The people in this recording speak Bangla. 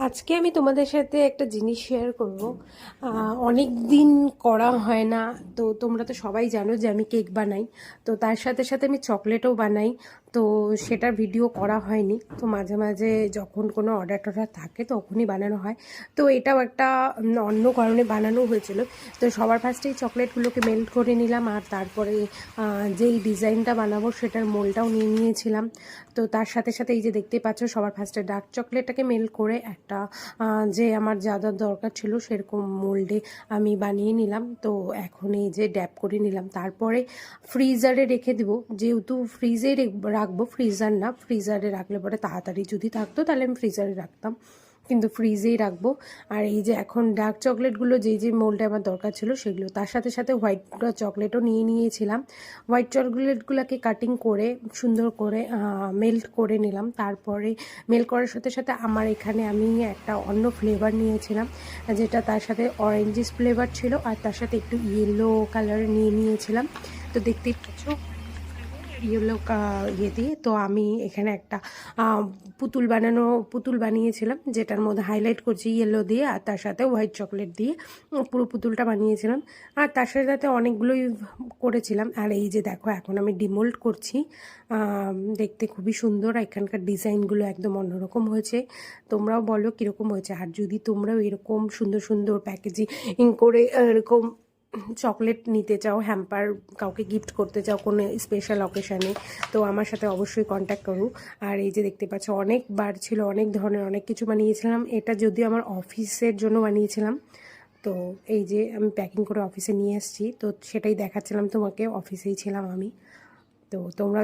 আজকে আমি তোমাদের সাথে একটা জিনিস শেয়ার করব। অনেক দিন করা হয় না। তো তোমরা তো সবাই জানো যে আমি কেক বানাই, তো তার সাথে সাথে আমি চকলেটও বানাই। তো সেটার ভিডিও করা হয়নি, তো মাঝে মাঝে যখন কোনো অর্ডার টর্ডার থাকে তখনই বানানো হয়। তো এটাও একটা অন্য কারণে বানানো হয়েছিল। তো সবার ফার্স্টেই চকলেটগুলোকে মেল্ট করে নিলাম, আর তারপরে যেই ডিজাইনটা বানাবো সেটার মোলটাও নিয়ে নিয়েছিলাম। তো তার সাথে সাথে এই যে দেখতে পাচ্ছ, সবার ফার্স্টে ডার্ক চকলেটটাকে মেল্ট করে একটা যে আমার যা যা দরকার ছিল সেরকম মোল্ডে আমি বানিয়ে নিলাম। তো এখন এই যে ড্যাপ করে নিলাম, তারপরে ফ্রিজারে রেখে দেবো। যেহেতু ফ্রিজে রাখবো, ফ্রিজার না, ফ্রিজারে রাখলে পরে তাড়াতাড়ি যদি থাকতো তাহলে আমি ফ্রিজারে রাখতাম, কিন্তু ফ্রিজেই রাখবো। আর এই যে এখন ডার্ক চকলেটগুলো যে মোল্ডে আমার দরকার ছিল সেগুলো, তার সাথে সাথে হোয়াইট চকলেটও নিয়ে নিয়েছিলাম। হোয়াইট চকলেটগুলোকে কাটিং করে সুন্দর করে মেল্ট করে নিলাম। তারপরে মেল্ট করার সাথে সাথে আমার এখানে আমি একটা অন্য ফ্লেভার নিয়েছিলাম, যেটা তার সাথে অরেঞ্জিস ফ্লেভার ছিল, আর তার সাথে একটু ইয়েলো কালার নিয়ে নিয়েছিলাম। তো দেখতেই পাচ্ছ ইয়েলো ইয়ে দিয়ে। তো আমি এখানে একটা পুতুল বানিয়েছিলাম, যেটার মধ্যে হাইলাইট করছি ইয়েলো দিয়ে, আর তার সাথে হোয়াইট চকলেট দিয়ে পুরো পুতুলটা বানিয়েছিলাম। আর তার সাথে সাথে অনেকগুলোই করেছিলাম। আর এই যে দেখো, এখন আমি ডিমোল্ড করছি। দেখতে খুবই সুন্দর, এখানকার ডিজাইনগুলো একদম অন্যরকম হয়েছে। তোমরাও বলো কীরকম হয়েছে, আর যদি তোমরাও এরকম সুন্দর সুন্দর প্যাকেজিং করে এরকম চকলেট নিতে চাও, হ্যাম্পার কাউকে গিফট করতে চাও কোনো স্পেশাল অকেশানে, তো আমার সাথে অবশ্যই কন্ট্যাক্ট করো। আর এই যে দেখতে পাচ্ছ, অনেকবার ছিল, অনেক ধরনের অনেক কিছু বানিয়েছিলাম। এটা যদিও আমার অফিসের জন্য বানিয়েছিলাম। তো এই যে আমি প্যাকিং করে অফিসে নিয়ে এসেছি, তো সেটাই দেখাচ্ছিলাম তোমাকে, অফিসেই ছিলাম আমি। তো তোমরা